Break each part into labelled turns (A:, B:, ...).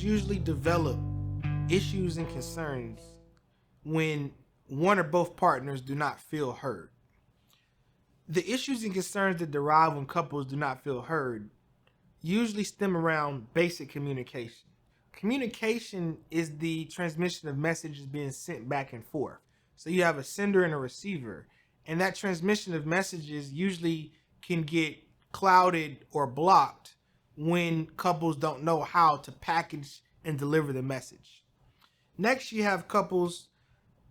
A: usually develop issues and concerns when one or both partners do not feel heard. The issues and concerns that derive when couples do not feel heard usually stem around basic communication. Communication is the transmission of messages being sent back and forth. So you have a sender and a receiver, and that transmission of messages usually can get clouded or blocked when couples don't know how to package and deliver the message. Next, you have couples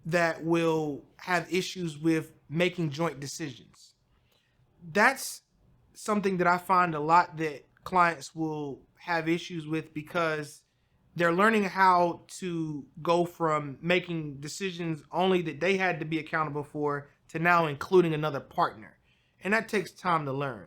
A: that will have issues with making joint decisions. That's something that I find a lot that clients will have issues with because they're learning how to go from making decisions only that they had to be accountable for to now including another partner. And that takes time to learn.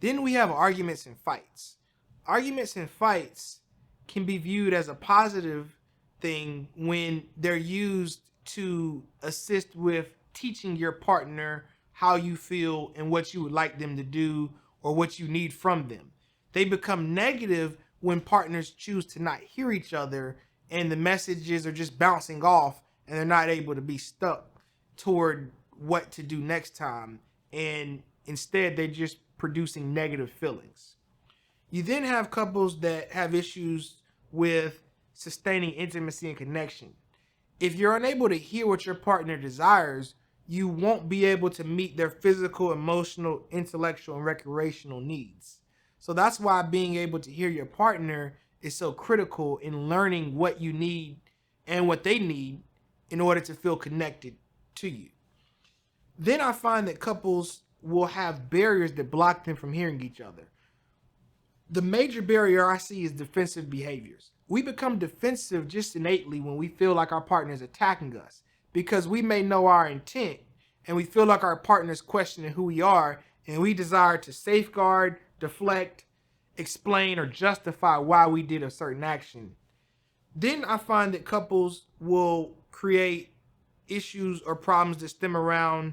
A: Then we have arguments and fights. Arguments and fights can be viewed as a positive thing when they're used to assist with teaching your partner how you feel and what you would like them to do or what you need from them. They become negative when partners choose to not hear each other and the messages are just bouncing off and they're not able to be stuck toward what to do next time, and instead they're just producing negative feelings. You then have couples that have issues with sustaining intimacy and connection. If you're unable to hear what your partner desires, you won't be able to meet their physical, emotional, intellectual, and recreational needs. So that's why being able to hear your partner is so critical in learning what you need and what they need in order to feel connected to you. Then I find that couples will have barriers that block them from hearing each other. The major barrier I see is defensive behaviors. We become defensive just innately when we feel like our partner is attacking us because we may know our intent and we feel like our partner is questioning who we are, and we desire to safeguard, deflect, explain, or justify why we did a certain action. Then I find that couples will create issues or problems that stem around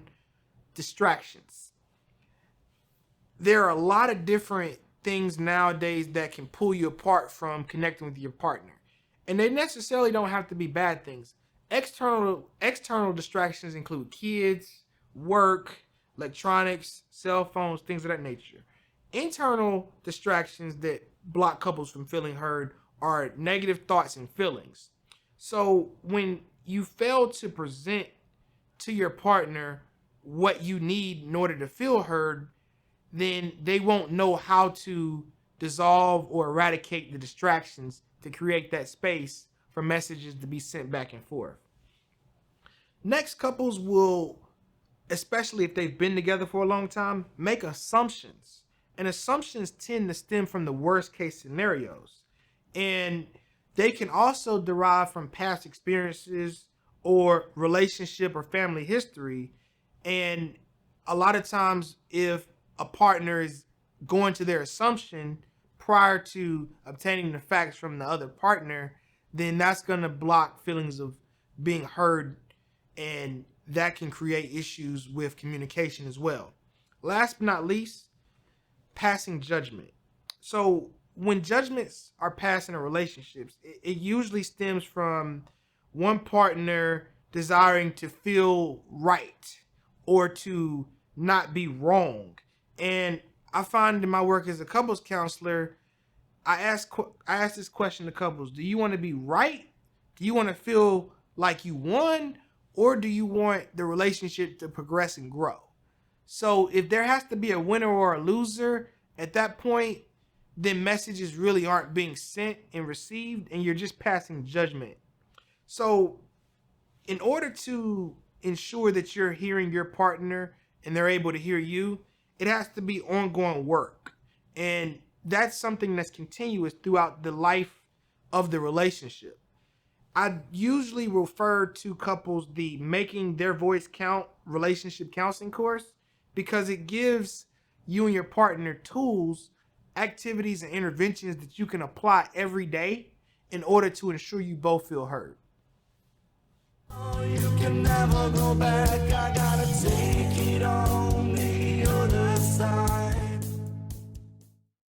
A: distractions. There are a lot of different things nowadays that can pull you apart from connecting with your partner. And they necessarily don't have to be bad things. External distractions include kids, work, electronics, cell phones, things of that nature. Internal distractions that block couples from feeling heard are negative thoughts and feelings. So when you fail to present to your partner what you need in order to feel heard, then they won't know how to dissolve or eradicate the distractions to create that space for messages to be sent back and forth. Next, couples will, especially if they've been together for a long time, make assumptions. And assumptions tend to stem from the worst case scenarios. And they can also derive from past experiences or relationship or family history. And a lot of times, if a partner is going to their assumption prior to obtaining the facts from the other partner, then that's going to block feelings of being heard, and that can create issues with communication as well. Last but not least, passing judgment. So when judgments are passed in a relationships, it usually stems from one partner desiring to feel right or to not be wrong. And I find in my work as a couples counselor, I ask this question to couples: do you want to be right? Do you want to feel like you won? Or do you want the relationship to progress and grow? So if there has to be a winner or a loser at that point, then messages really aren't being sent and received, and you're just passing judgment. So in order to ensure that you're hearing your partner and they're able to hear you, it has to be ongoing work. And that's something that's continuous throughout the life of the relationship. I usually refer to couples the Making Their Voice Count relationship counseling course because it gives you and your partner tools, activities, and interventions that you can apply every day in order to ensure you both feel heard.
B: You can never go back. I gotta take it all.